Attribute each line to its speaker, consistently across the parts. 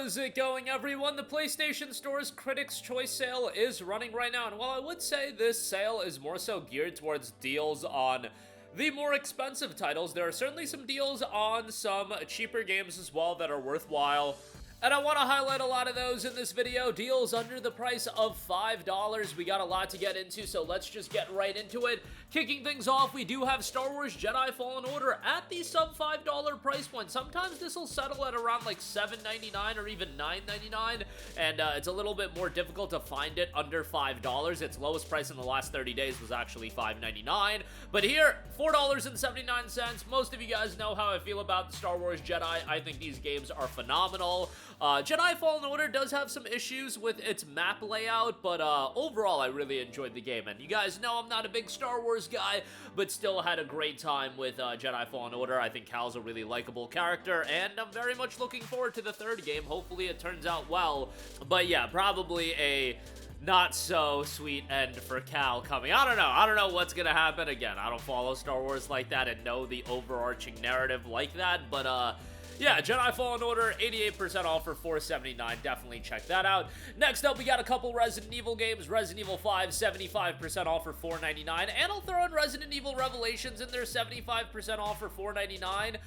Speaker 1: How's it going, everyone? The PlayStation Store's Critics' Choice sale is running right now, and while I would say this sale is more so geared towards deals on the more expensive titles, there are certainly some deals on some cheaper games as well that are worthwhile. And I want to highlight a lot of those in this video. Deals under the price of $5. We got a lot to get into, so let's just get right into it. Kicking things off, we do have Star Wars Jedi Fallen Order at the sub $5 price point. Sometimes this will settle at around like $7.99 or even $9.99, and it's a little bit more difficult to find it under $5. Its lowest price in the last 30 days was actually $5.99. But here, $4.79. Most of you guys know how I feel about Star Wars Jedi. I think these games are phenomenal. Jedi Fallen Order does have some issues with its map layout, but overall I really enjoyed the game, and you guys know I'm not a big Star Wars guy, but still had a great time with Jedi Fallen Order. I think Cal's a really likable character, and I'm very much looking forward to the third game. Hopefully it turns out well, but yeah, probably a not so sweet end for Cal coming. I don't know what's gonna happen. Again, I don't follow Star Wars like that and know the overarching narrative like that, but yeah, Jedi Fallen Order, 88% off for $4.79. Definitely check that out. Next up, we got a couple Resident Evil games. Resident Evil 5, 75% off for $4.99. And I'll throw in Resident Evil Revelations in there, 75% off for $4.99.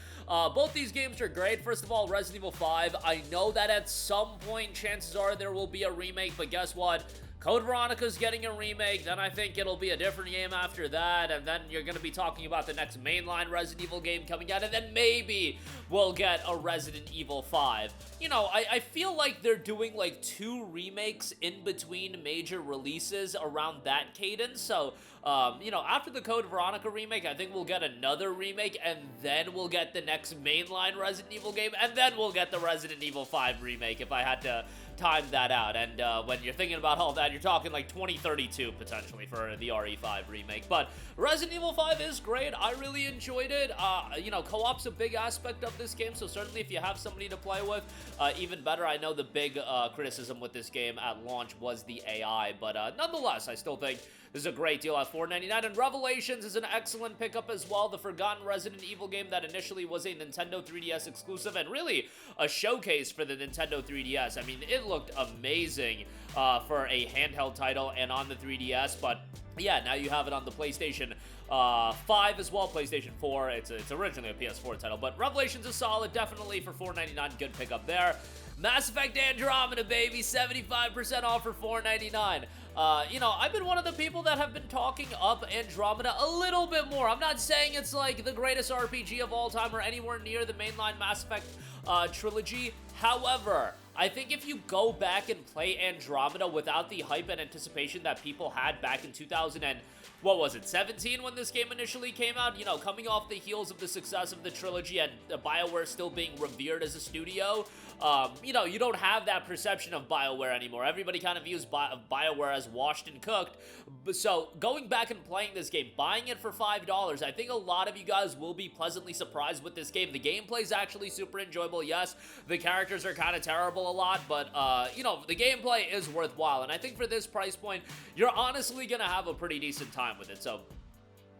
Speaker 1: Both these games are great. First of all, Resident Evil 5, I know that at some point, chances are there will be a remake, but guess what? Code Veronica's getting a remake, then I think it'll be a different game after that, and then you're going to be talking about the next mainline Resident Evil game coming out, and then maybe we'll get a Resident Evil 5. You know, I feel like they're doing like 2 remakes in between major releases around that cadence, so, you know, after the Code Veronica remake, I think we'll get another remake, and then we'll get the next mainline Resident Evil game, and then we'll get the Resident Evil 5 remake if I had to time that out. And when you're thinking about all that, you're talking like 2032 potentially for the RE5 remake. But Resident Evil 5 is great. I really enjoyed it. You know, co-op's a big aspect of this game, so certainly if you have somebody to play with, even better. I know the big criticism with this game at launch was the AI, but nonetheless, I still think this is a great deal at $4.99, and Revelations is an excellent pickup as well. The forgotten Resident Evil game that initially was a Nintendo 3DS exclusive and really a showcase for the Nintendo 3DS. I mean, it looked amazing for a handheld title and on the 3DS, but yeah, now you have it on the PlayStation 5 as well, PlayStation 4. It's originally a PS4 title, but Revelations is solid, definitely for $4.99, good pickup there. Mass Effect Andromeda, baby, 75% off for $4.99. You know, I've been one of the people that have been talking up Andromeda a little bit more. I'm not saying it's like the greatest RPG of all time or anywhere near the mainline Mass Effect trilogy. However, I think if you go back and play Andromeda without the hype and anticipation that people had back in 2017 when this game initially came out, you know, coming off the heels of the success of the trilogy and BioWare still being revered as a studio, you know, you don't have that perception of BioWare anymore. Everybody kind of views BioWare as washed and cooked. So going back and playing this game, buying it for $5, I think a lot of you guys will be pleasantly surprised with this game. The gameplay is actually super enjoyable. Yes, the characters are kind of terrible a lot, but, you know, the gameplay is worthwhile. And I think for this price point, you're honestly going to have a pretty decent time with it. So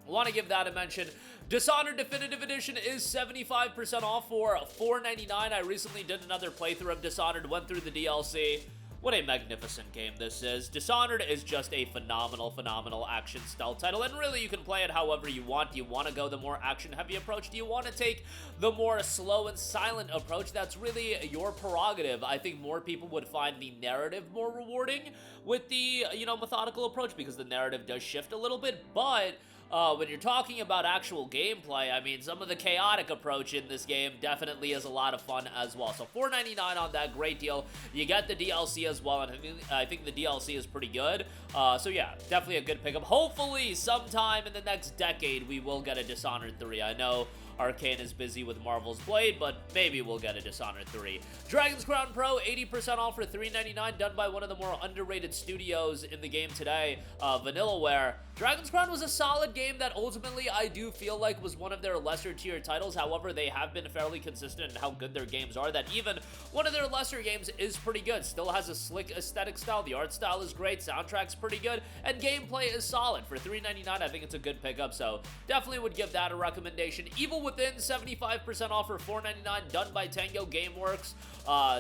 Speaker 1: I want to give that a mention. Dishonored Definitive Edition is 75% off for $4.99. I recently did another playthrough of Dishonored, went through the DLC. What a magnificent game this is. Dishonored is just a phenomenal action stealth title, and really you can play it however you want. Do you want to go the more action-heavy approach? Do you want to take the more slow and silent approach? That's really your prerogative. I think more people would find the narrative more rewarding with the, you know, methodical approach, because the narrative does shift a little bit, but when you're talking about actual gameplay, I mean, some of the chaotic approach in this game definitely is a lot of fun as well. So $4.99 on that, great deal. You get the DLC as well, and I think the DLC is pretty good. So yeah, definitely a good pickup. Hopefully, sometime in the next decade, we will get a Dishonored 3. I know Arcane is busy with Marvel's Blade, but maybe we'll get a Dishonored 3. Dragon's Crown Pro, 80% off for $3.99, done by one of the more underrated studios in the game today, Vanillaware. Dragon's Crown was a solid game that ultimately I do feel like was one of their lesser tier titles. However, they have been fairly consistent in how good their games are, that even one of their lesser games is pretty good. Still has a slick aesthetic style, the art style is great, soundtrack's pretty good, and gameplay is solid. For $3.99, I think it's a good pickup, so definitely would give that a recommendation. Evil Within, 75% off for $4.99, done by Tango Gameworks.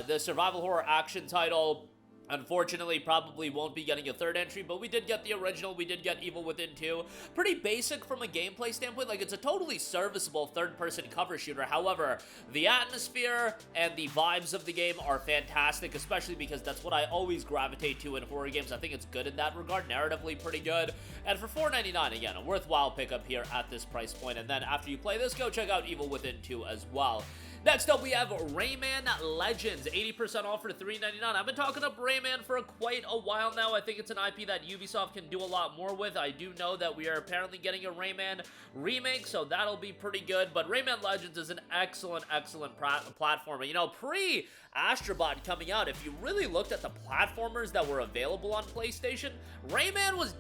Speaker 1: The survival horror action title. Unfortunately, probably won't be getting a third entry, but we did get the original. We did get Evil Within 2. Pretty basic from a gameplay standpoint. Like, it's a totally serviceable third-person cover shooter. However, the atmosphere and the vibes of the game are fantastic, especially because that's what I always gravitate to in horror games. I think it's good in that regard. Narratively, pretty good. And for $4.99, again, a worthwhile pickup here at this price point. And then after you play this, go check out Evil Within 2 as well. Next up, we have Rayman Legends, 80% off for $3.99. I've been talking up Rayman for quite a while now. I think it's an IP that Ubisoft can do a lot more with. I do know that we are apparently getting a Rayman remake, so that'll be pretty good. But Rayman Legends is an excellent platformer. You know, pre-Astrobot coming out, if you really looked at the platformers that were available on PlayStation, Rayman was,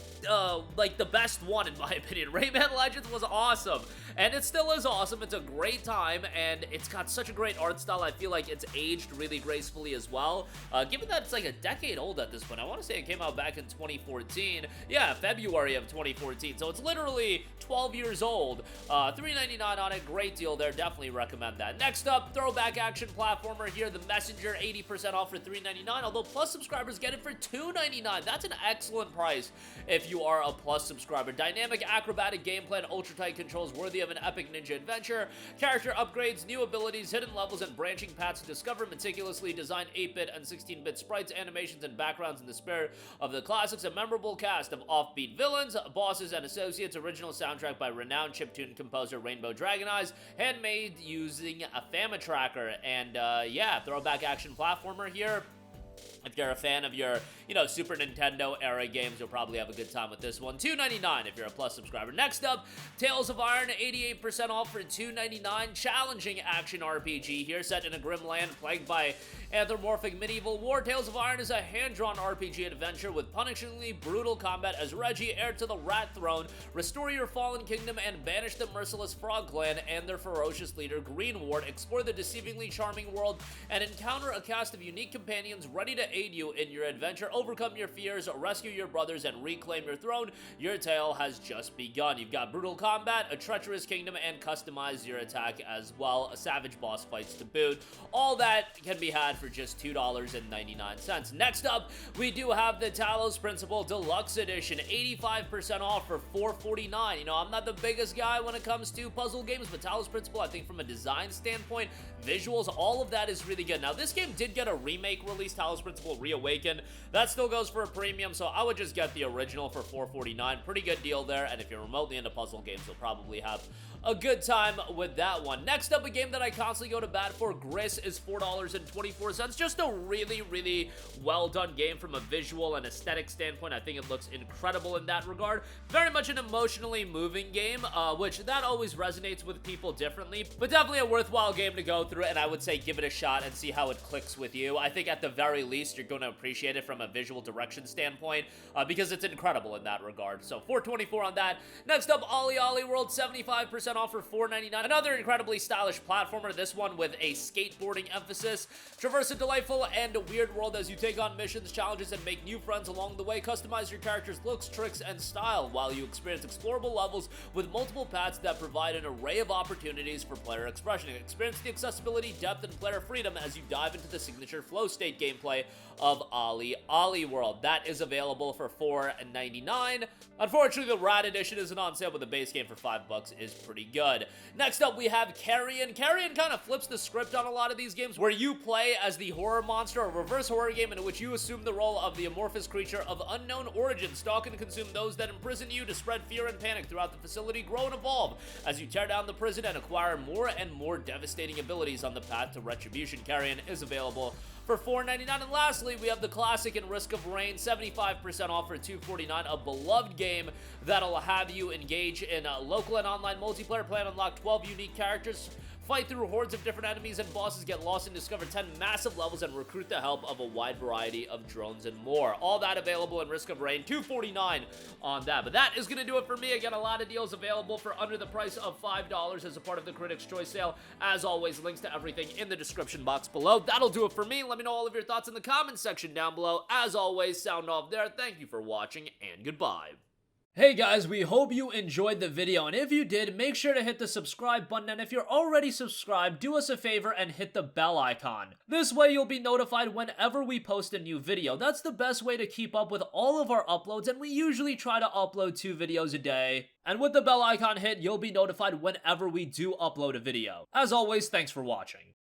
Speaker 1: like, the best one, in my opinion. Rayman Legends was awesome, and it still is awesome. It's a great time, and it's got such a great art style. I feel like it's aged really gracefully as well. Given that it's like a decade old at this point, I want to say it came out back in 2014. Yeah, February of 2014. So it's literally 12 years old. $3.99 on it. Great deal there. Definitely recommend that. Next up, throwback action platformer here, The Messenger, 80% off for $3.99. Although Plus subscribers get it for $2.99. That's an excellent price if you are a Plus subscriber. Dynamic acrobatic gameplay and ultra-tight controls worthy of an epic ninja adventure. Character upgrades, new abilities, hidden levels, and branching paths to discover. Meticulously designed 8-bit and 16-bit sprites, animations, and backgrounds in the spirit of the classics. A memorable cast of offbeat villains, bosses, and associates. Original soundtrack by renowned chiptune composer Rainbow Dragon Eyes. Handmade using a Fama tracker. And yeah, throwback action platformer here. If you're a fan of your, you know, Super Nintendo era games, you'll probably have a good time with this one. $2.99 if you're a Plus subscriber. Next up, Tales of Iron, 88% off for $2.99. Challenging action RPG here, set in a grim land plagued by anthropomorphic medieval war. Tales of Iron is a hand-drawn RPG adventure with punishingly brutal combat as Reggie, heir to the Rat Throne, restore your fallen kingdom and banish the merciless Frog Clan and their ferocious leader, Green Ward. Explore the deceivingly charming world and encounter a cast of unique companions ready to aid you in your adventure. Overcome your fears, rescue your brothers, and reclaim your throne. Your tale has just begun. You've got brutal combat, a treacherous kingdom, and customize your attack as well. Savage boss fights to boot. All that can be had for just $2.99. Next up, we do have the Talos Principle Deluxe Edition, 85% off for $4.49. You know, I'm not the biggest guy when it comes to puzzle games, but Talos Principle, I think from a design standpoint, visuals, all of that is really good. Now, this game did get a remake release, Talos Principle Reawakened. That still goes for a premium, so I would just get the original for $4.49. Pretty good deal there, and if you're remotely into puzzle games, you'll probably have a good time with that one. Next up, a game that I constantly go to bat for, GRIS, is $4.24. Just a really, really well done game from a visual and aesthetic standpoint. I think it looks incredible in that regard. Very much an emotionally moving game, which that always resonates with people differently, but definitely a worthwhile game to go through, and I would say give it a shot and see how it clicks with you. I think at the very least, you're going to appreciate it from a visual direction standpoint, because it's incredible in that regard. So $4.24 on that. Next up, OlliOlli World, 75% off for $4.99. Another incredibly stylish platformer, this one with a skateboarding emphasis. Traverse a delightful and weird world as you take on missions, challenges, and make new friends along the way. Customize your character's looks, tricks, and style while you experience explorable levels with multiple paths that provide an array of opportunities for player expression. Experience the accessibility, depth, and player freedom as you dive into the signature flow state gameplay of OlliOlli World. That is available for $4.99. Unfortunately, the Rad Edition isn't on sale, but the base game for $5 is pretty good. Next up, we have CARRION. CARRION kind of flips the script on a lot of these games, where you play as the horror monster, a reverse horror game in which you assume the role of the amorphous creature of unknown origin. Stalk and consume those that imprison you to spread fear and panic throughout the facility. Grow and evolve as you tear down the prison and acquire more and more devastating abilities on the path to retribution. CARRION is available for $4.99. And lastly, we have the classic and Risk of Rain, 75% off for $2.49, a beloved game that'll have you engage in local and online multiplayer. Play and unlock 12 unique characters, fight through hordes of different enemies and bosses, get lost and discover 10 massive levels, and recruit the help of a wide variety of drones and more. All that available in Risk of Rain, $2.49 on that. But that is going to do it for me. Again, a lot of deals available for under the price of $5 as a part of the Critics' Choice sale. As always, links to everything in the description box below. That'll do it for me. Let me know all of your thoughts in the comments section down below. As always, sound off there. Thank you for watching, and goodbye. Hey guys, we hope you enjoyed the video, and if you did, make sure to hit the subscribe button, and if you're already subscribed, do us a favor and hit the bell icon. This way you'll be notified whenever we post a new video. That's the best way to keep up with all of our uploads, and we usually try to upload 2 videos a day. And with the bell icon hit, you'll be notified whenever we do upload a video. As always, thanks for watching.